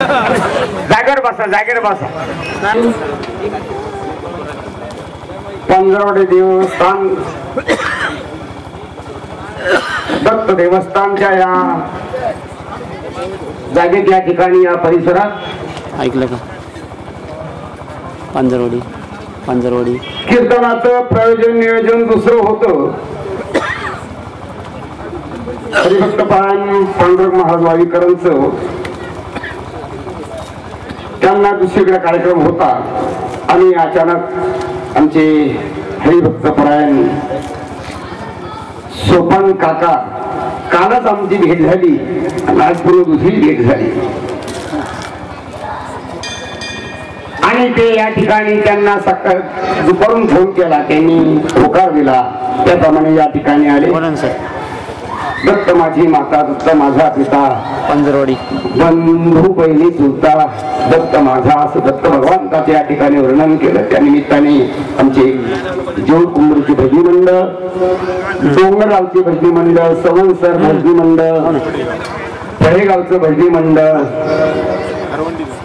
जागेवर बसा, जागेवर बसा. पंधरवडे देवस्थान दत्त देवस्थानच्या या जागेत या ठिकाणी या परिसरात ऐकलं का? पंधरवडी कीर्तनाचं प्रयोजन नियोजन दुसरं होतं. हरिभक्त पारायण पांडुरंग महाराज वाईकरांचं त्यांना दुसरीकडे कार्यक्रम होता आणि अचानक आमचे हरिभक्त परायण सोपान काका कालच आमची भेट झाली आणि आज पूर्व दुसरी भेट झाली आणि ते या ठिकाणी त्यांना सकाळ दुपारून फोन केला, त्यांनी होकार दिला, त्याप्रमाणे या ठिकाणी आले. दत्त माझी माता, दत्त माझा पिता, पंधरवडी बंधू बहिणी चुलता, दत्त माझा असं दत्त भगवंताचे या ठिकाणी वर्णन केलं. त्या निमित्ताने आमचे जोड कुंभरीचे भजनी मंडळ, डोंगरगावचे भजनी मंडळ, सवंसर भजनी मंडळ, तळेगावचं भजनी मंडळ,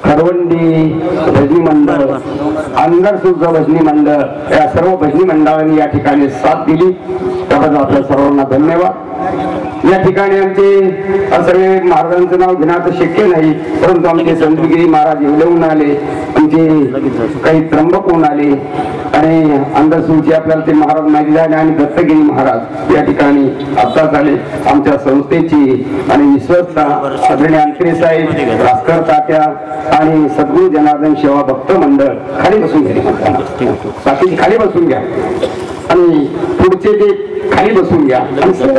खरवंडी भजनी मंडळ, अंगरसूरचं भजनी मंडळ, या सर्व भजनी मंडळांनी या ठिकाणी साथ दिली. त्याबद्दल आपल्या सर्वांना धन्यवाद. या ठिकाणी आमचे सगळे महाराजांचं नाव घेणं आता शक्य नाही, परंतु आमचे संतगिरी महाराज येऊन आले, आमचे काही त्र्यंबक होऊन आले आणि अंधसूरचे आपल्याला ते महाराज माहिती झाले आणि दत्तगिरी महाराज या ठिकाणी आत्ताच आले. आमच्या संस्थेची आणि विश्वस्त आदरणीय अंतरे साहेब, भास्कर तात्या आणि सद्गुरू जनार्दन सेवा भक्त मंडळ खाली बसून घ्या, बाकीचे खाली बसून घ्या आणि पुढचे ते खाली बसून घ्या.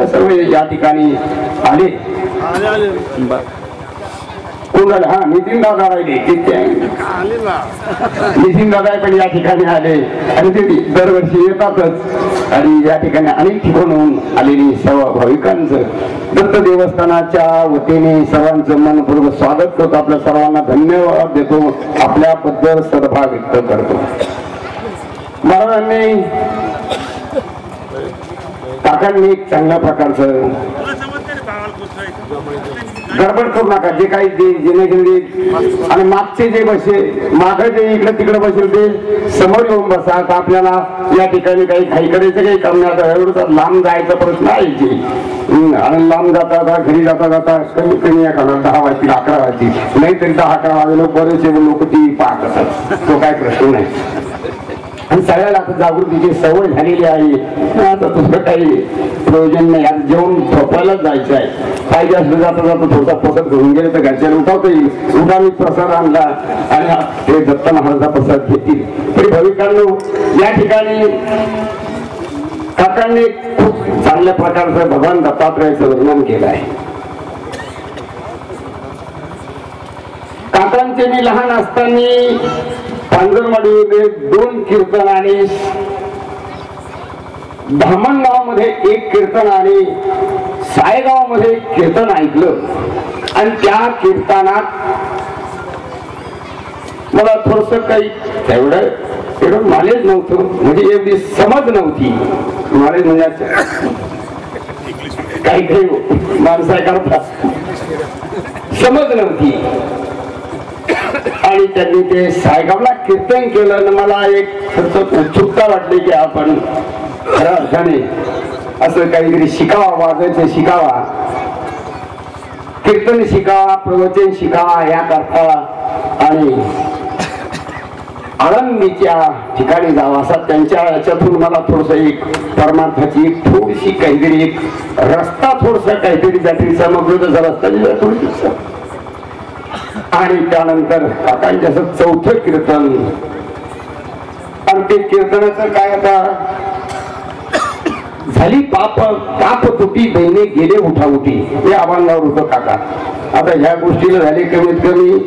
सर्व या ठिकाणी आले. कोणाला हा नितीन दादा राहिले, नितीन दादा पण या ठिकाणी आले आणि ते दरवर्षी येतातच आणि या ठिकाणी अनेक ठिकाणून आलेली सर्व भाविकांचं दत्त देवस्थानाच्या वतीने सर्वांचं मनपूर्वक स्वागत करतो. आपल्या सर्वांना धन्यवाद देतो, आपल्याबद्दल सद्भाव व्यक्त करतो. महाराजांनी काकांनी एक चांगल्या प्रकारचं गडबड करू नका, जे काही जेणे आणि मागचे जे बसे मागे जे इकडे तिकडे बसेल ते समोर येऊन बसा. आपल्याला या ठिकाणी काही काही करायचं काही करण्यात एवढं लांब जायचा प्रश्न आहे आणि लांब जाता घरी जाता जाता कमी कमी या काळात 10 वाजतील 11 वाजतील, नाहीतरी 10-11 वाजले बरेचसे लोक ती पाहत असतात, तो काय प्रश्न नाही. आणि सगळ्याला आता जागृतीची सवय झालेली आहे, आता दुसरं काही प्रयोजन नाही. आता जेवण झोपायलाच जायचं आहे, पाहिजे असलं जाता जाता थोडसा प्रसाद घेऊन गेले तर घरच्याला उठावता येईल. उठा मी प्रसाद आणला आणि हे दत्त महाराजा प्रसाद घेतील. तरी भाविकांनो या ठिकाणी काकांनी खूप चांगल्या प्रकारचं भगवान दत्तात्रयाचं वर्णन केलं आहे. काकांचे मी लहान असताना पांजरवाडीमध्ये 2 कीर्तन आणि धामणगाव मध्ये 1 कीर्तन आणि सायगाव मध्ये कीर्तन ऐकलं आणि त्या कीर्तनात मला थोडस काही एवढं नॉलेज नव्हतं, म्हणजे एवढी समज नव्हती. नॉलेज म्हणजे काही काही माणसा करतात समज नव्हती आणि त्यांनी ते सायगावला कीर्तन केलं आणि मला एक उत्सुकता वाटली की आपण खऱ्या अर्थाने असं काहीतरी शिकावा, वाजायचं शिकावा, कीर्तन शिकावा, प्रवचन शिकावा याकरता आणि आळंदीच्या ठिकाणी जावं असा त्यांच्या याच्यातून मला थोडस एक परमार्थाची एक थोडीशी काहीतरी एक रस्ता थोडसा काहीतरी त्यातील समजलं तर रस्ता दिला थोडी. आणि त्यानंतर काकांच्या असं 4थं कीर्तन आणि ते कीर्तनाचं काय आता झाली पाप तुटी बहिणे गेले उठा उठी हे आव्हानावर होतं काका. आता ह्या गोष्टीला झाले कमीत कमी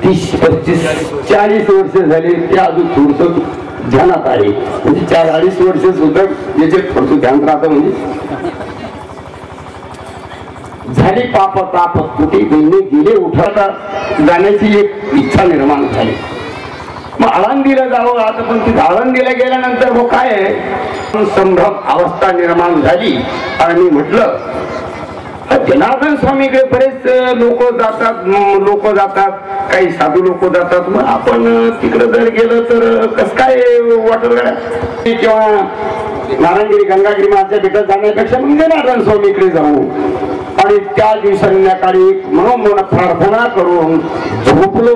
30-35-40 वर्ष झाले, ते अजून थोडस ध्यानात आहे. म्हणजे 40 वर्ष सुद्धा याचे थोडस ध्यान राहतं. म्हणजे झाली पाप ताप तुटी बहिणी गेले उठाता जाण्याची एक इच्छा निर्माण झाली. मग आळंदीला जावं आता, पण तिथे आळंदीला गेल्यानंतर मग काय संभ्रम अवस्था निर्माण झाली आणि मी म्हटलं जनार्दन स्वामीकडे बरेच लोक जातात, काही साधू लोक जातात. मग आपण तिकडे जर गेलं तर कसं काय वाटत किंवा नारायणगिरी गंगागिरी माझ्या भेटत जाण्यापेक्षा मग जनार्दन स्वामीकडे जाऊ. आणि त्या दिवशी संध्याकाळी मनोमन प्रार्थना करून झोपलो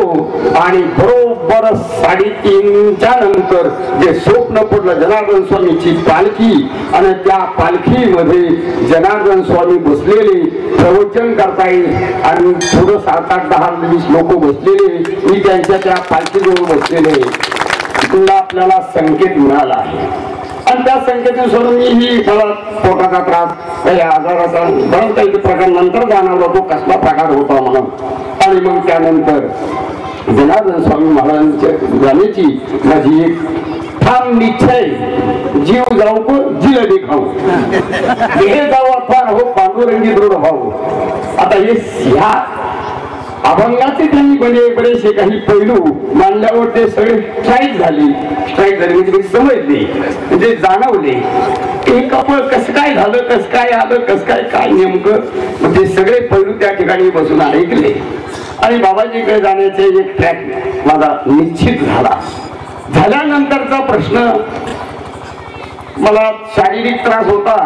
आणि बरोबर 3:30च्या नंतर जे स्वप्न पडलं जनार्दन स्वामीची पालखी आणि त्या पालखीमध्ये जनार्दन स्वामी बसलेले प्रवचन करतायत आणि थोडं 7-8-10-20 लोक बसलेले. मी त्यांच्या त्या पालखीजवळ बसलेले. तुला आपल्याला संकेत मिळाला आहे आणि त्या संकेतून सोडून मी ही मला पोटाचा त्रास काही आजाराचा बराच काही प्रकार नंतर जाणवला तो कसला प्रकार होता म्हणून. आणि मग त्यानंतर जनार्दन स्वामी महाराजांच्या जाण्याची माझी एक ठाम निश्चय, जीव जाऊ को जिलेबी खाऊ, हे जाऊ अथवा हो पांडुरंगी दृढ व्हावं. आता हे ह्या अभंगाचे त्यांनी बरेचसे काही पैलू मांडल्यावर ते सगळे स्ट्राईक झाले म्हणजे समजले, म्हणजे जाणवले एक आपण कसं काय झालं, कसं काय आलं, कसं काय नेमकं, म्हणजे सगळे पैलू त्या ठिकाणी बसून ऐकले. आणि बाबाजीकडे जाण्याचे एक ट्रॅक माझा निश्चित झाल्यानंतरचा प्रश्न, मला शारीरिक त्रास होता,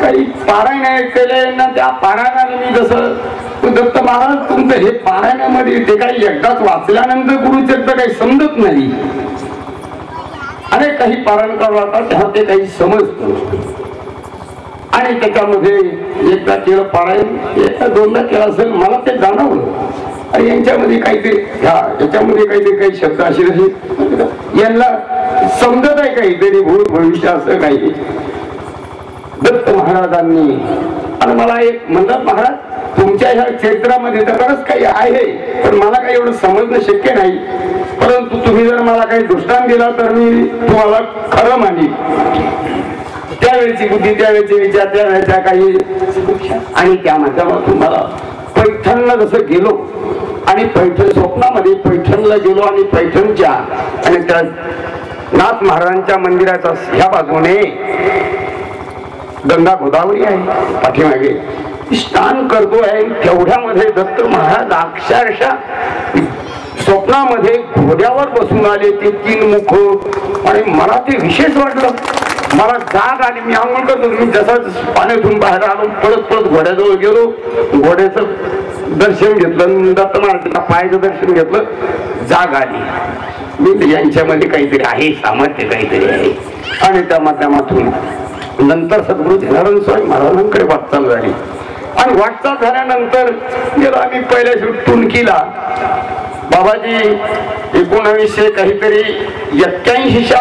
काही पारायण केले ना, त्या पारायणाने मी जसं दत्त महाराज तुमचं हे पारायणामध्ये ते काही एकदाच वाचल्यानंतर गुरुचरित्र काही समजत नाही, अनेक काही पारायण करता तेव्हा ते काही समजत. आणि त्याच्यामध्ये एकदा केलं पारायण, एकदा दोनदा केलं असेल, मला ते जाणवलं. आणि यांच्यामध्ये काहीतरी याच्यामध्ये काहीतरी काही शब्द असे यांना समजत आहे काहीतरी भूत भविष्य असं काही दत्त महाराजांनी. आणि मला एक म्हणतात, महाराज तुमच्या ह्या क्षेत्रामध्ये तर बरंच काही आहे, पण मला काही एवढं समजणं शक्य नाही, परंतु तुम्ही जर मला काही दृष्टांत दिला तर मी तुम्हाला खरं मानेन. त्यावेळेची बुद्धी, त्यावेळेचे विचार, त्यावेळेच्या काही, आणि त्या माध्यमातून मला पैठणला जसं गेलो आणि पैठण स्वप्नामध्ये पैठणला गेलो आणि पैठणच्या आणि त्या नाथ महाराजांच्या मंदिराचा ह्या बाजूने गंगा गोदावरी आहे, पाठीमागे स्नान करतो आहे. तेवढ्यामध्ये दत्त महाराज अक्षरशः स्वप्नामध्ये घोड्यावर बसून आले, ते 3 मुख. आणि मला ते विशेष वाटलं, मला जाग आली. मी आंघोळ करतो, मी जसं पाण्यातून बाहेर आलो पळत घोड्याजवळ गेलो, घोड्याचं दर्शन घेतलं, दत्त महाराजांच्या पायाचं दर्शन घेतलं, जाग आली. मी यांच्यामध्ये काहीतरी आहे, सामर्थ्य काहीतरी आहे. आणि त्या माध्यमातून नंतर सद्गुरू जनार्दन स्वामी महाराजांकडे वाटचाल झाली. आणि वाटचाल झाल्यानंतर गेलो आम्ही पहिल्या टुनकीला. बाबाजी 1981 काहीतरी 81च्या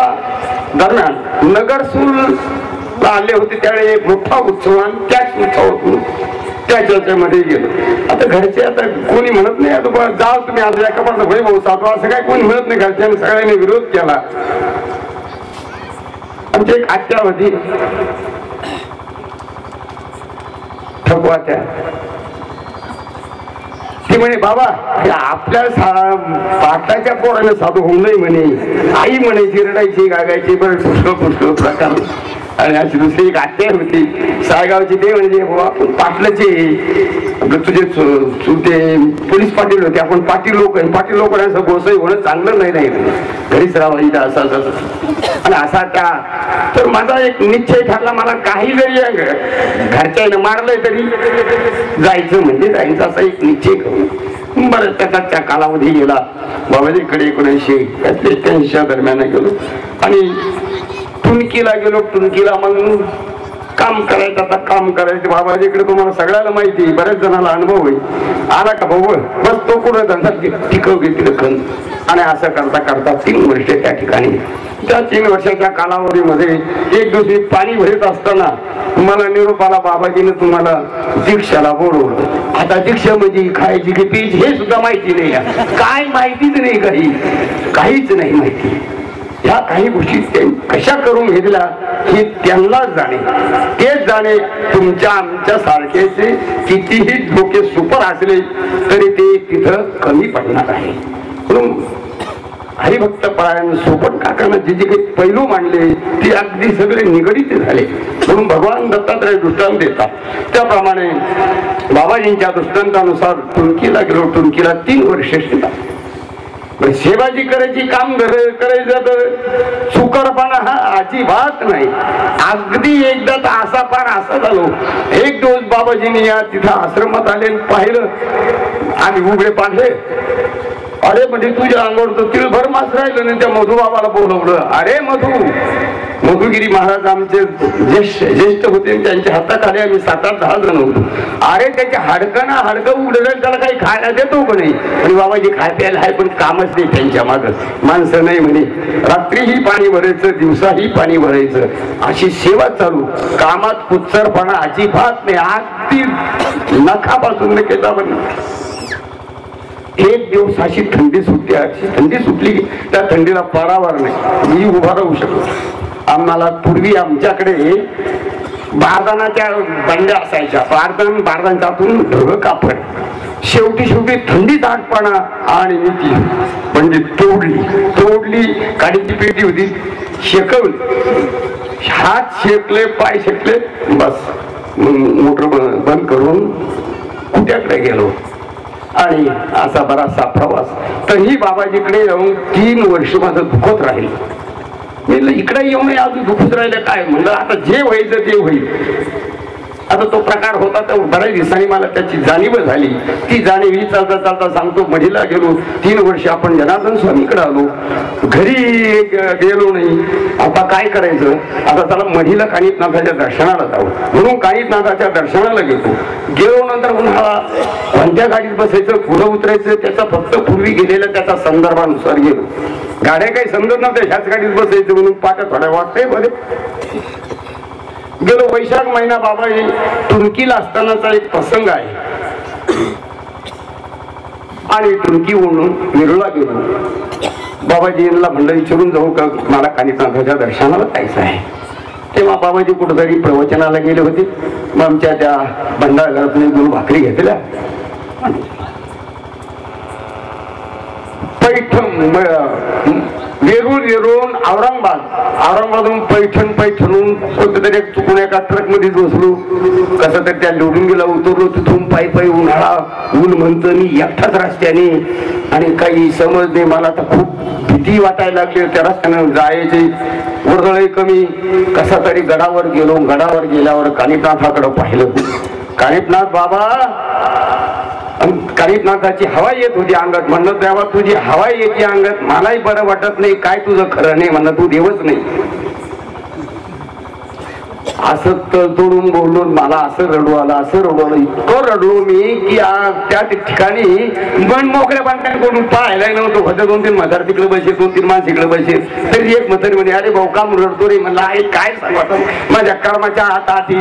दरम्यान नगरसूल आले होते, त्यावेळी एक मोठा उत्सव आणि त्याच उत्सवातून त्याच्यामध्ये गेलो. आता घरचे आता कोणी म्हणत नाही, आता जाऊ तुम्ही आता एका पण वैभव साधवा असं काय कोणी म्हणत नाही. घरच्यांनी सगळ्यांनी विरोध केला. आमची एक आत्या होती ठकवात्या, ती म्हणे बाबा आपल्या पाटाच्या पोराने साधू होऊ नये म्हणे. आई म्हणायची, रडायची, गागायची, बरं पुष्कळ प्रकार. आणि अशी दुसरी एक आत्या होती सायगावची, ते म्हणजे आपण पाटलाचे तुझे ते पोलीस पाटील होते, आपण पाटील लोक असं गोसाई होणं चांगलं नाही, घरीच राहायचं असं. आणि असा त्या तर माझा एक निश्चय ठरला, मला काही जरी घरच्याने मारलंय तरी जायचं म्हणजे जायचं, असा एक निश्चय करून बरं त्या कालावधी गेला. बाबाजीकडे 1981 दरम्यान गेलो आणि टुनकीला गेलो. टुनकीला मग काम करायचं, आता काम करायचं. बाबाजीकडे तुम्हाला सगळ्याला माहिती, बऱ्याच जणांना अनुभव होईल. आला का भाऊ बस तो कुठं धंदा टिकव घेतली खंड. आणि असं करता करता 3 वर्ष त्या ठिकाणी, त्या 3 वर्षाच्या कालावधीमध्ये एक दिवशी पाणी भरत असताना मला निरोप आला, बाबाजीने तुम्हाला दीक्षाला बोलवलं. आता दीक्षा म्हणजे खायची की पीच हे सुद्धा माहिती नाही, काय माहितीच नाही, काहीच नाही माहिती. ह्या काही गोष्टी कशा करून घेतल्या हे त्यांनाच जाणे, तेच जाणे. तुमच्या आमच्या सारखेचे कितीही डोके सुपर असले तरी ते तिथं कमी पडणार आहे. म्हणून हरिभक्त परायण सोपट काकानं जे जे काही पैलू मांडले ते अगदी सगळे निगडीत झाले. म्हणून भगवान दत्तात्रय दृष्टांत देतात. त्याप्रमाणे बाबाजींच्या दृष्टांतानुसार टुनकीला गेलो. टुनकीला 3 वर्षे सेवाजी करायची काम करायचं तर सुकरपणा हा अजिबात नाही. अगदी एकदा तर असा पार असा झालो. एक दिवस बाबाजींनी या तिथं आश्रमात आले, पाहिलं आणि उघडे पाडले. अरे म्हणजे तुझ्या अंगावर तर तिळभर मास राहिलं नाही. त्या मधू बाबाला बोलवलं. अरे मधुगिरी महाराज आमचे ज्येष्ठ होते, त्यांच्या हाताखाली आम्ही 7-8-10 जण होतो. अरे त्याच्या हाडकं उघडलं, त्याला काही खायला देतो का नाही. आणि बाबाजी खाय प्यायला आहे पण कामच नाही त्यांच्या मागं. माणसं नाही म्हणे. रात्रीही पाणी भरायचं, दिवसाही पाणी भरायचं, अशी सेवा चालू. कामात कुच्चरपणा अजिबात नाही. अगदी नखापासून केला. पण एक दिवस अशी थंडी सुटली की त्या थंडीला पारावर नाही. मी उभा राहू शकतो. आम्हाला पूर्वी आमच्याकडे बारदानाच्या बंड्या असायच्या. बारदानाच्या आतून ढग कापड. शेवटी थंडी ताटपणा आणि मी ती म्हणजे तोडली. काडीची पेटी होती, शेकवली. हात शेकले, पाय शेकले, बस. मग मोटर बंद करून कुठ्याकडे गेलो आणि असा बराचसा प्रवास. तरीही बाबाजीकडे येऊन 3 वर्ष माझं दुखत राहील. मी इकडे येऊन अजून दुखत राहिलं काय. म्हणलं आता जे व्हायचं ते होईल. आता तो प्रकार होता तर बऱ्याच दिवसांनी मला त्याची जाणीव झाली. ती जाणीव ही चालता सांगतो. मढीला गेलो. 3 वर्ष आपण जनार्दन स्वामीकडे आलो. घरी गेलो नाही. आता काय करायचं. आता त्याला मढीला कानिफनाथाच्या दर्शनाला जाऊ म्हणून कानिफनाथाच्या दर्शनाला गेलो. नंतर उन्हाळा कोणत्या गाडीत बसायचं, पुढं उतरायचं, त्याचा फक्त पूर्वी गेलेला त्याचा संदर्भानुसार गेलो. गाड्या काही समजत नव्हत्या. ह्याच गाडीत बसायचं म्हणून पाट्या थोड्या वाटतंय बरे गेलो. वैशाख महिना बाबाजी टुनकीला असतानाचा एक प्रसंग आहे. आणि टुनकी म्हणून विरुळला गेलो. बाबाजींना म्हणलं विचारून जाऊ का, मला कानिफनाथाच्या दर्शनाला जायचं आहे. तेव्हा बाबाजी कुठेतरी प्रवचनाला गेले होते. मग आमच्या त्या भंडारघरातून 2 भाकरी घेतल्या. वेरूळ औरंगाबादहून पैठणहून कुठेतरी चुकून एका ट्रक मध्ये बसलो. कसं तरी त्या लोडिंगला उतरलो. तिथून पायी उन्हाळा, ऊन म्हणतं. मी एकटाच रस्त्याने आणि काही समज नाही. मला तर खूप भीती वाटायला लागली त्या रस्त्यानं जायची. वर्दळही कमी. कसा तरी गडावर गेलो. गडावर गेल्यावर कानिफनाथाकडे पाहिलं. कानिफनाथ बाबा, कानिफनाथाची हवा येत होती अंगात. म्हणलं तेव्हा तुझी हवा येते अंगात, मलाही बरं वाटत नाही. काय तुझं खरं नाही. म्हणलं तू देवच नाही. असं तोडून बोलून मला असं रडू आलं. इतकं रडलो मी की त्या ठिकाणी मन मोकळ्या बांधण्याकडून पाहायला नव्हतं. होत्या 2-3 म्हातार तिकडे बसे, 2-3 माणसं इकडे बसे. तरी एक म्हातारी म्हणे, अरे भाऊ का रडतो रे. म्हणलं आहे काय सांगतो माझ्या कर्माच्या हाताती.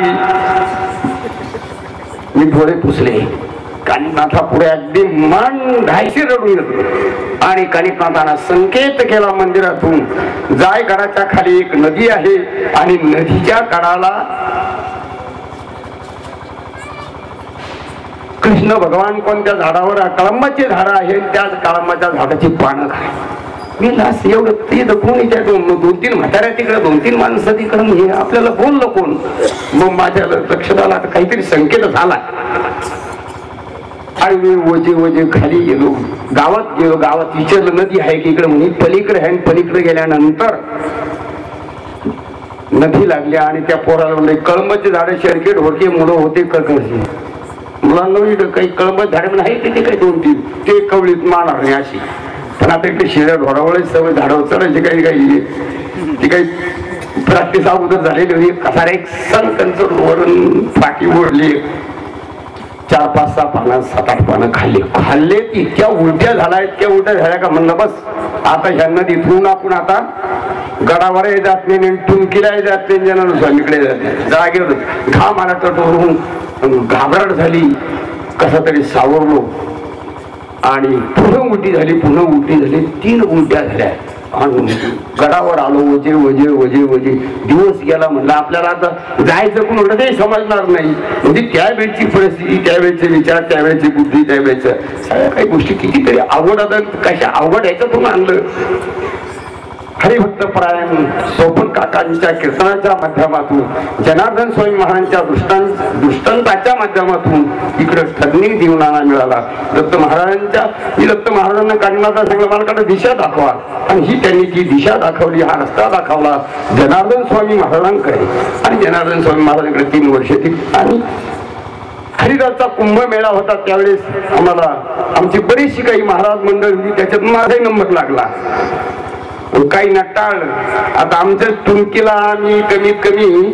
मी डोळे पुसले. कानिफनाथा पुढे अगदी मन घायशी रडून येतो. आणि कानिफनाथांना संकेत केला मंदिरातून, जाय गडाच्या खाली एक नदी आहे आणि नदीच्या कडाला कृष्ण भगवान कोणत्या झाडावर, कळंबाचे झाड आहे, त्याच कळंबाच्या झाडाची पानं खाय. मी लास एवढं ते कोणी त्या 2-3 म्हाताऱ्या तिकडे, 2-3 माणसं तिकडं. आपल्याला बोललं कोण. मग माझ्या लक्षात आला काहीतरी संकेत झाला. आणि मी वजे खाली गेलो. गावात विचारलं नदी आहे की इकडे. म्हणे पलीकडे आहे. पलीकडे गेल्यानंतर नदी लागल्या आणि त्या पोराला म्हणले कळंबाचे झाडे शेरकेट होते, मुलं होते कळकळशी. मुलांना काही कळंबाचे झाडे पण आहे तिथे काही 2-3 ते कवळीत मारणार नाही अशी. पण आता इकडे शिड्या ढोरावळेच सवय झाडावर चढायची काही ती काही प्रॅक्टिस अगोदर झालेली होती. कसा एक सण त्यांचं वरून फाटी ओढली. 4-5-6 पानं 7-8 पानं खाल्ले. इतक्या उलट्या झाल्या का. म्हणलं बस आता ह्या नदीतून आपण आता गडावरही जात नाही, टुनकीलाही जात नाही, जनार्दन स्वामीकडे जात नाही. जागेवर घाम आला तटवरून घाबरट झाली. कसा तरी सावरलो आणि पुन्हा उलटी झाली. 3 उलट्या झाल्या. गडावर आलो, वजे वजे वजे वजे दिवस गेला. म्हणलं आपल्याला आता जायचं पण होतं ते समजणार नाही. म्हणजे त्यावेळची परिस्थिती, त्यावेळेचे विचार, त्यावेळेची बुद्धी, त्यावेळेचं सगळ्या काही गोष्टी कितीतरी अवघड. आता कशा अवघड याच्यातून आणलं. हरिभक्त परायण सोपन काकांच्या कीर्तनाच्या माध्यमातून, जनार्दन स्वामी महाराजांच्या दृष्टांताच्या माध्यमातून इकडं ठरणी जीवनाला मिळाला. दत्त महाराजांच्या, मी दत्त महाराजांना काढण्याचा सांगलं मला कडे दिशा दाखवा, आणि ही त्यांनी ती दिशा दाखवली, हा रस्ता दाखवला जनार्दन स्वामी महाराजांकडे. आणि जनार्दन स्वामी महाराजांकडे 3 वर्ष ती. आणि हरिदासचा कुंभमेळा होता त्यावेळेस आम्हाला आमची बरीचशी काही महाराज मंडळ होती, त्याच्यात माझाही नंबर लागला. काही नटाळ. आता आमच्या टुंकीला आम्ही कमीत कमी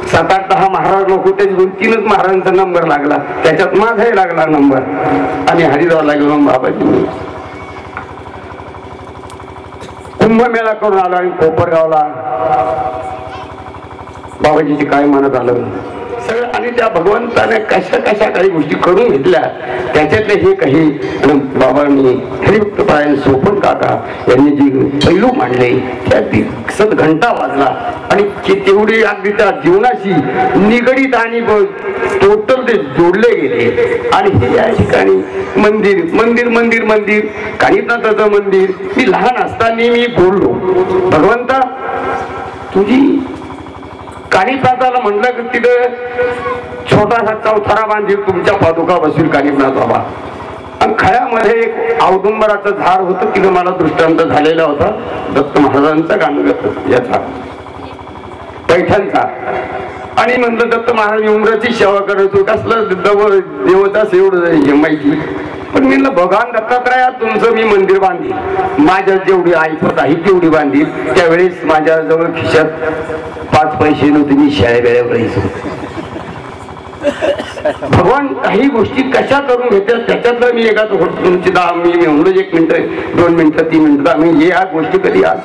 7-8-10 महाराज लोक होते, 2-3च महाराजांचा नंबर लागला, त्याच्यात माझाही लागला नंबर. आणि हरिद्वारला गेलो बाबाजी कुंभमेळा करून आला. आणि कोपरगावला बाबाजीची काय मनात आलं सगळं. आणि त्या भगवंताने कशा काही गोष्टी करून घेतल्या, त्याच्यातले हे काही बाबांनी हरिभक्त परायण सोपन काका यांनी जी पैलू मांडले त्यात सदघंटा वाजला. आणि तेवढी अगदी त्या जीवनाशी निगडीत आणि टोटल ते जोडले गेले. आणि हे या ठिकाणी मंदिर मंदिर मंदिर मंदिर कानिपनाथाचं मंदिर. मी लहान असताना मी बोललो, भगवंता तुझी कानिपनाथाला म्हणलं की तिथं छोटासा चौथारा बांधील, तुमच्या पादुका बसतील कानिपनाथ बाबा. आणि खळ्यामध्ये एक औदुंबराचं झाड होतं, तिथं मला दृष्टांत झालेला होता दत्त महाराजांचा गाणं याचा पैठणचा. आणि म्हणलं दत्त महाराज उमराची सेवा करायचो, कसलं देवदास एवढं माहिती. पण मी म्हणलं भगवान दत्तात्रया तुमचं मी मंदिर बांधील, माझ्या जेवढी ऐपत आहे तेवढी बांधील. त्यावेळेस माझ्याजवळ खिशात 5 पैसे नव्हते, मी शाळे वेळेवर राहायचो. भगवान काही गोष्टी कशा करून घेतात त्याच्यातलं मी एका तुमची मी म्हणलो 1 मिनिट 2 मिनिटं 3 मिनिटं आम्ही या गोष्टी कधी आज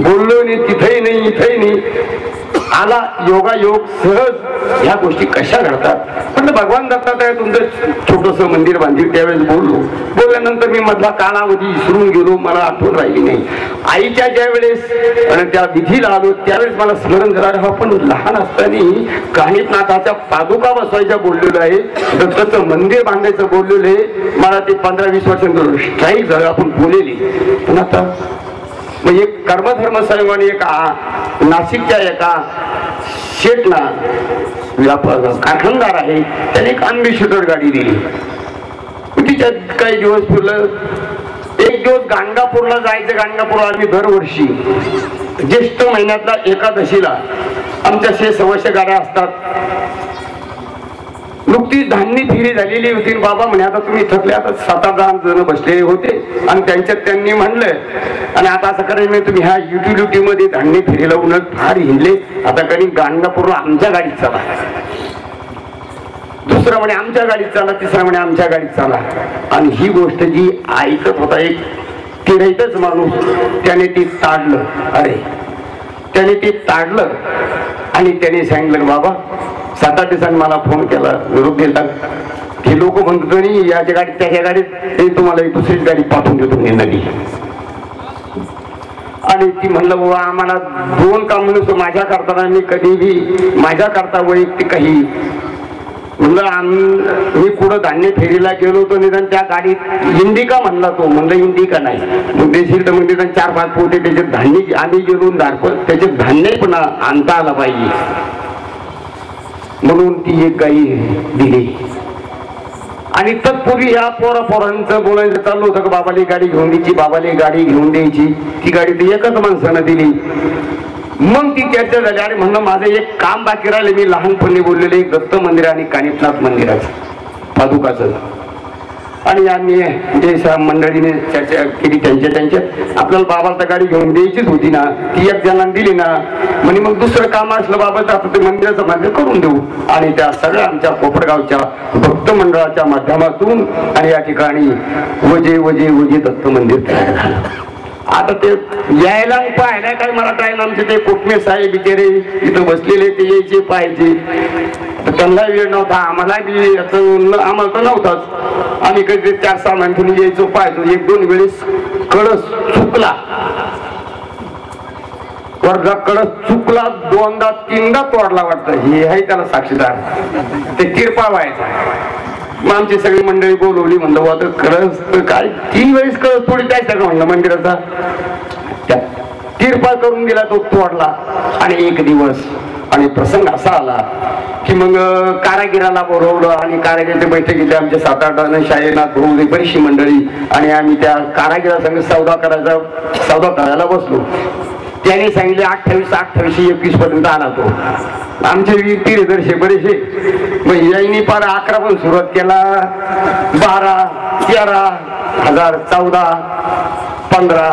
बोललो नाही, तिथेही नाही इथेही नाही. आला योगायोग सहज ह्या गोष्टी कशा घडतात. पण भगवान दत्तात्रय तुमचं छोटस मंदिर बांधील. त्यावेळेस बोलल्यानंतर मी मधला कालावधी विसरून गेलो, मला आठवण राहिली नाही. आईच्या ज्या वेळेस त्या विधीला आलो त्यावेळेस मला स्मरण झालं, आपण लहान असताना कानिपनाथाच्या पादुका बसवायच्या बोललेलं आहे, दत्ताचं मंदिर बांधायचं बोललेलं आहे. मला ते 15-20 वर्षांपूर्वी स्ट्राईक झालं, आपण बोललेली. पण आता म्हणजे कर्मधर्म संयोगाने एका नाशिकच्या एका शेटना कारखानदार आहे, त्याने एक अनबिशटर गाडी दिली. तिच्यात काही दिवस फिरलं. एक दिवस गाणगापूरला जायचं. गाणगापूरला आम्ही दरवर्षी ज्येष्ठ महिन्यातला एकादशीला आमच्या 600 गाड्या असतात. नुकतीच धान्य फेरी झालेली होती. बाबा म्हणे आता तुम्ही थकले, आता 7-8 जण बसलेले होते आणि त्यांच्यात त्यांनी म्हणलं आणि आता असं करायचं नाही, तुम्ही ह्या युटिलिटी मध्ये धान्य फेरीला उन्हात फार हिंडले, आता कधी गाणगापूरला आमच्या गाडीत चला. दुसरं म्हणे आमच्या गाडीत चाला, तिसरा म्हणे आमच्या गाडीत चाला. आणि ही गोष्ट जी ऐकत होता एक तिरहितच माणूस, त्याने ती ताडलं. त्याने ती ताडलं आणि त्याने सांगितलं बाबा 7-8 दिवसांनी मला फोन केला, निरोप दिला. हे लोक म्हणतो नाही याच्या गाडीत त्याच्या गाडीत, तुम्हाला एक दुसरीच गाडी पाठवून देतो नदी. आणि ती म्हणलं बाबा आम्हाला 2 काम म्हणून माझ्या करताना मी कधीही माझ्या करता वैयक्तिक काही म्हणलं मी पुढं धान्य फेरीला गेलो होतो, निदान त्या गाडीत इंडिका म्हणला तो. म्हणलं इंडिका नाही मग देशील तर म्हणजे 4-5 पोते त्याच्यात धान्य आम्ही गेलो दारपत त्याच्यात धान्य पण आणता आला पाहिजे म्हणून ती एक गाई दिली. आणि तत्पूर्वी ह्या पोरांचं बोलायचं चालू होतं का बाबाली गाडी घेऊन द्यायची, बाबाली गाडी घेऊन द्यायची. ती गाडी ती एकच माणसानं दिली. मग ती चर्चा झाली. आणि म्हणलं माझं एक काम बाकी राहिले, मी लहानपणी बोललेले एक दत्त मंदिर आणि कानिपनाथ मंदिराचं पादुकाचं. आणि आम्ही जे मंडळीने चर्चा केली त्यांच्यात आपल्याला बाबाला तर गाडी घेऊन द्यायचीच होती ना, ती 1 जणांना दिली ना. म्हणजे मग दुसरं काम असलं बाबाचं आता ते मंदिराचं बांधकाम करून देऊ. आणि त्या सगळ्या आमच्या कोपरगावच्या भक्त मंडळाच्या माध्यमातून आणि या ठिकाणी वजे वजे वजे दत्त मंदिर तयार झालं. आता ते यायला पाहायला काय मला टाइम, आमचे ते कोटमे साहेब बिचारे इथं बसलेले ते यायचे पाहायचे. त्यांना वेळ नव्हता, आम्हाला बी आम्हाला तर नव्हताच. आम्ही कधी 4-6 महिन्यांनी यायचो पाहायचो. 1-2 वेळेस कळस चुकला वर्गाकडे चुकला, दोनदा तीनदा तोडला वाटतं, हे आहे त्याला साक्षीदार. ते तिरपा व्हायचा. मग आमची सगळी मंडळी बोलवली, म्हणलं बुवा तर खरंच काय 3 वेळेस कळस थोडी द्यायचा का म्हणलं मंदिराचा. त्या तिरपा करून दिला, तो तोडला. आणि एक दिवस आणि प्रसंग असा आला की मग कारागिराला बोलवलं आणि कारागिराच्या बैठकीत आमच्या 7-8 जण शाळेनाथ भाऊ बरीचशी मंडळी आणि आम्ही त्या कारागिरासंग सौदा करायला बसलो. त्याने सांगितले 28, 21 पर्यंत आला तो. आमचे वीर तीरदर्शे बरेचसे. मग यांनी पार 11 पण सुरुवात केला, 12, 13,000, 14, 15,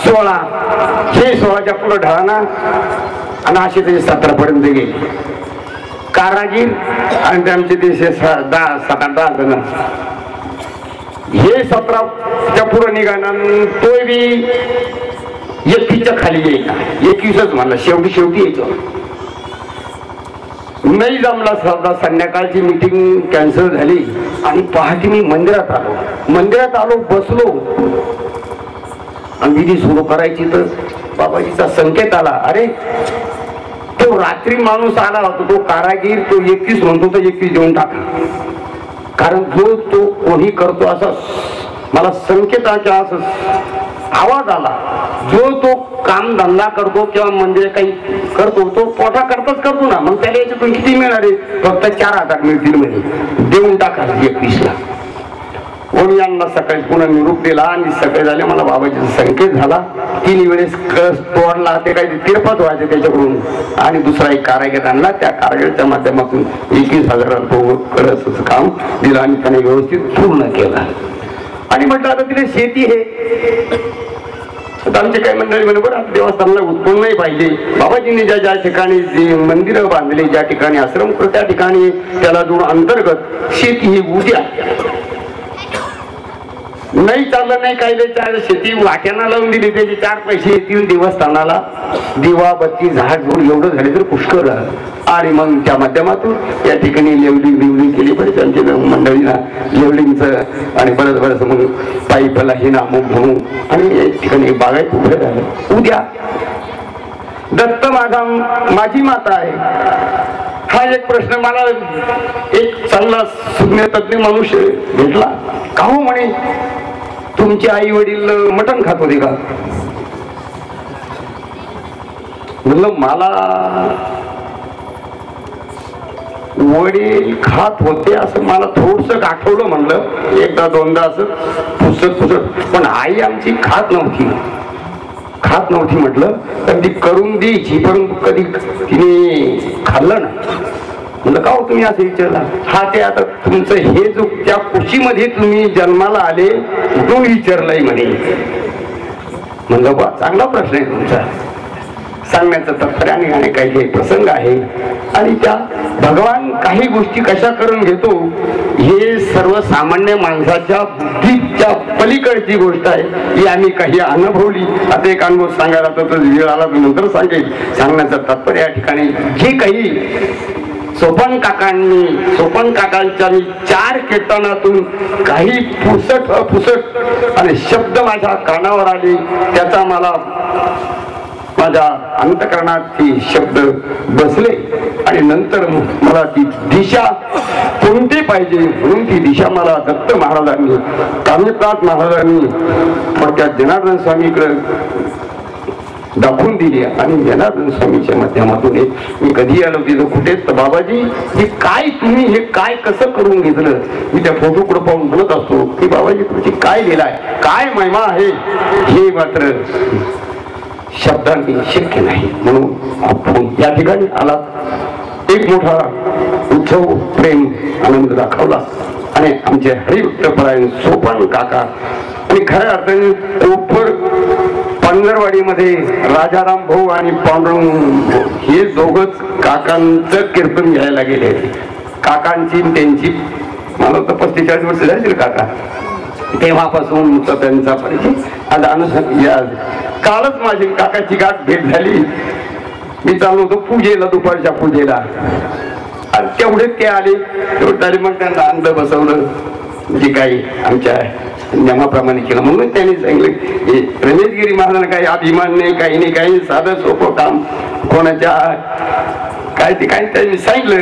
16, हे 16च्या पुढे ढळाना आणि असे ते 17 पर्यंत गेले कारागीर. आणि त्यांचे ते 7-8 जण. हे 17च्या पुढे निघाणार, तो बी 21च्या खाली येईल. 21च म्हणला, शेवटी यायचो. नाही जमला. संध्याकाळची मीटिंग कॅन्सल झाली आणि पहाटे मी मंदिरात आलो, बसलो आणि विधी सुरू करायची तर बाबाजीचा संकेत आला. अरे तो रात्री माणूस आला होता, तो कारागीर, तो 21 म्हणतो तर 21 देऊन टाका. कारण जो तो कोणी करतो असा मला संकेताचा असं आवाज आला. जो तो काम धंदा करतो किंवा म्हणजे काही करतो, तो पोटा करतो ना, मग त्याला याच्यातून किती मिळणार आहे? फक्त 4,000 मिळतील म्हणे, देऊन टाका 21ला. कोणी यांना सकाळी पुन्हा निरूप दिला आणि सकाळी झाले मला बाबाजीचा संकेत झाला. 3 वेळेस कळस तोडला, ते काही तिरपत व्हायचे त्याच्याकडून. आणि दुसरा एक कारागीर आणला, त्या कारागिराच्या माध्यमातून 21,000 तो कळसाचं काम दिलं आणि त्याने व्यवस्थित पूर्ण केलं. आणि म्हटलं आता तिथे शेती आहे. आमचे काही मंडळी म्हणे बरं देवस्थानाला उत्पन्नही पाहिजे. बाबाजींनी ज्या ठिकाणी मंदिरं बांधली, ज्या ठिकाणी आश्रम, त्या ठिकाणी त्याला जोड अंतर्गत शेती ही उद्या नाही चाललं नाही काही शेती वाट्यांना लावून दिली, त्याचे 4 पैसे येतील देवस्थानाला. दिवा बत्ती झाड झोड एवढं झाले तर पुष्कळ. आणि मग त्या माध्यमातून या ठिकाणी लेवलिंग केली. बरेच आमच्या मंडळीला लेवलिंगचं आणि बरंच मग पाईपला हे नामूक म्हणून आणि या ठिकाणी बागायत उभे झालं. उद्या दत्त माझी माता आहे. हा एक प्रश्न मला एक चांगला सुज्ञ तज्ञ मनुष्य भेटला. का हो म्हणे, तुमचे आई वडील मटण खात होते का? म्हणलं मला वडील खात होते असं मला थोडस आठवलं. म्हणलं 1-2दा असं पुसत, पण आई आमची खात नव्हती. म्हटलं कधी करून द्यायची, परंतु कधी तिने खाल्लं ना. म्हणलं का हो तुम्ही असं विचारला? हा ते आता तुमचं हे जो त्या कुशीमध्ये तुम्ही जन्माला आले कुठून विचारलंय म्हणे. म्हणलं बा चांगला प्रश्न आहे तुमचा. सांगण्याचं तात्पर्य आणि काही प्रसंग आहे. आणि त्या भगवान काही गोष्टी कशा करून घेतो हे सर्वसामान्य माणसाच्या बुद्धीच्या पलीकडची गोष्ट आहे. ही आम्ही काही अनुभवली. आता एक अनुभव सांगायला तर वेळ आला तर नंतर सांगेल. सांगण्याचं तात्पर्य या ठिकाणी जे काही सोपन काकांच्या 4 कीर्तनातून काही पुसट आणि शब्द माझ्या कानावर आले, त्याचा मला माझ्या अंतकरणात ती शब्द बसले. आणि नंतर मला ती दिशा कोणती पाहिजे म्हणून ती दिशा मला दत्त महाराजांनी, कामिनाथ महाराजांनी त्या जनार्दन स्वामीकडे दाखवून दिली. आणि जनार्दन स्वामीच्या माध्यमातून मी कधी आलो तिथं कुठेच बाबाजी हे काय तुम्ही हे काय कसं करून घेतलं. मी त्या फोटोकडे पाहून म्हणत असतो की बाबाजी तुमची काय लिहिलाय, काय महिमा आहे, हे मात्र शब्दांनी शक्य नाही. म्हणून आपण या ठिकाणी आला, एक मोठा उत्सव प्रेम आनंद दाखवला. आणि आमचे हरिभक्तपरायण सोपन काका आणि खऱ्या अर्थाने कोपर पंधरवाडीमध्ये राजाराम भाऊ आणि पांडुरंग हे दोघच काकांचं कीर्तन घ्यायला गेले. काकांची त्यांची मला तर 45 वर्ष झाली काका. तेव्हापासून त्यांचा परिचय. आता कालच माझी काकाची गाठ भेट झाली. मी चाललो होतो पूजेला, दुपारच्या पूजेला. आणि तेवढे ते आले. मग त्यांना अंध बसवलं. जे काही आमच्या नियमाप्रमाणे केलं. म्हणून त्यांनी सांगितलं रमेशगिरी महाराजांना काही अभिमान नाही, काही नाही, काही साधं सोपं काम कोणाच्या काय ते काही त्यांनी सांगितलं.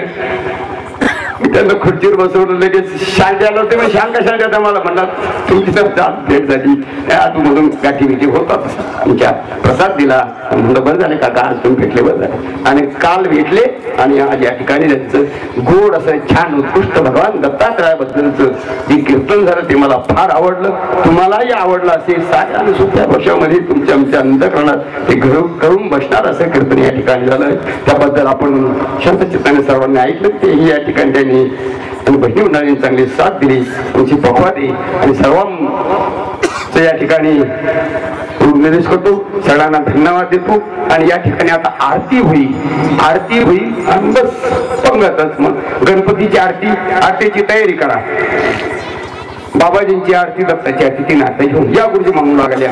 त्यांना खुर्चीवर बसवलं, लगेच शांत आलं होते. मग शांत कशाला मला म्हणतात तुमची तर भेट झाली, त्या आतमधून गाठी बिठी होतात आमच्या प्रसाद दिला. म्हणलं बरं झाले काका आज तुम्ही भेटले, बरं झाले. आणि काल भेटले आणि आज या ठिकाणी त्यांचं गोड असं छान उत्कृष्ट भगवान दत्तात्रयाबद्दलचं जे कीर्तन झालं ते मला फार आवडलं. तुम्हालाही आवडलं असेल. साध्या आणि सोप्या भाषेमध्ये तुमच्या आमच्या अंतःकरणात ते करून बसणार असं कीर्तन या ठिकाणी झालं. त्याबद्दल आपण शांत चित्ताने सर्वांनी ऐकलं. तेही या ठिकाणी त्यांनी आणि बहिणी मंडळींनी चांगली साथ दिली, तुमची पखवादी आणि सर्वांचं या ठिकाणी निर्देश करतो. सगळ्यांना धन्यवाद देतो. आणि या ठिकाणी आता आरती होईल आणि बस पंगतच. मग गणपतीची आरतीची तयारी करा. बाबाजींची आरती, दत्ताची आरती, ती नातं घेऊन या गुरुजी मागून लागल्या.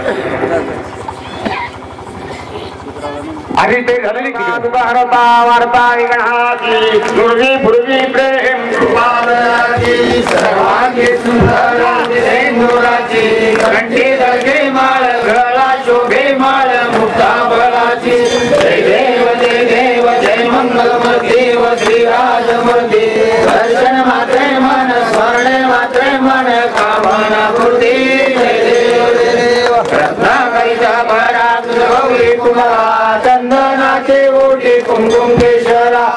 अरे ते झालेली भारता वार्ता विघ्नाची पूर्वी पूर्वी प्रेम कृपालची सर्वांगी सुंदर सिंदुराची कंठी दर्गे माळ गळा शोभे माळ मुक्ता बळाची. जय देव जय मंगलमूर्ती व श्रीराजमूर्ती. दर्शन मात्रे मन स्मरणे मात्रे मन कामना पूर्ती. जय देव रत्नाकरीचा पराग गौरी कुमारा चंदनाचे ओटी कुंकुम केशरा.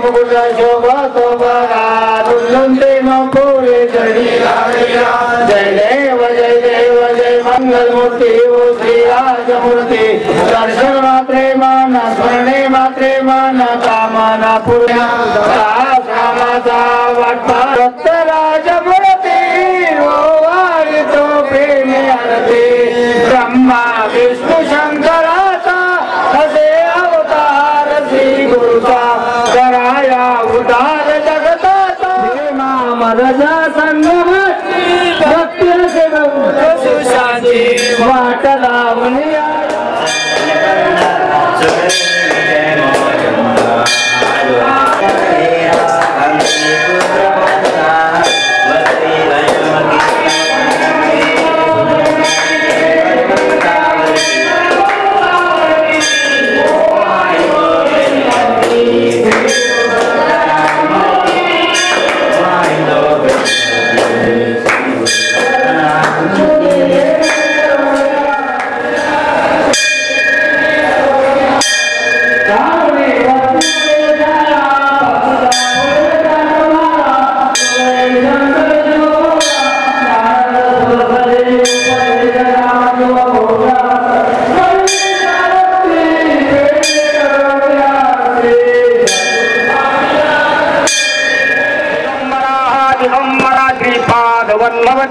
मुकुटा शोभा सोबरा दुल्लुंते नकोरे जडी लावल्या. जय देव जय मंगलमूर्ती ओ श्रीराजमूर्ती. दर्शन मात्रे मन स्मरणे मात्रे मन कामना पूर्ण. रामाचा वाटपा दत्तराजमूर्ती ओ वारितो प्रेमे आरती. ब्रह्मा विष्णू शंकराचा असे अवतार श्री गुरुचा. कराया उदार जगताचा मरजा संगम भक्ती शांती वाट लावून.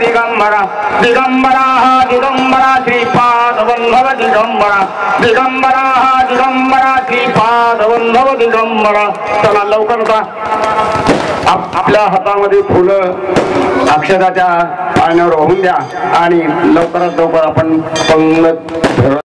दिगंबरा दिगंबरा दिगंबरा श्रीपाद वल्लभ दिगंबरा दिगंबरा दिगंबरा श्रीपाद वल्लभ दिगंबरा. चला लवकर का आपल्या हातामध्ये फुलं अक्षराच्या पाण्यावर वाहून द्या आणि लवकरात लवकर आपण पंगत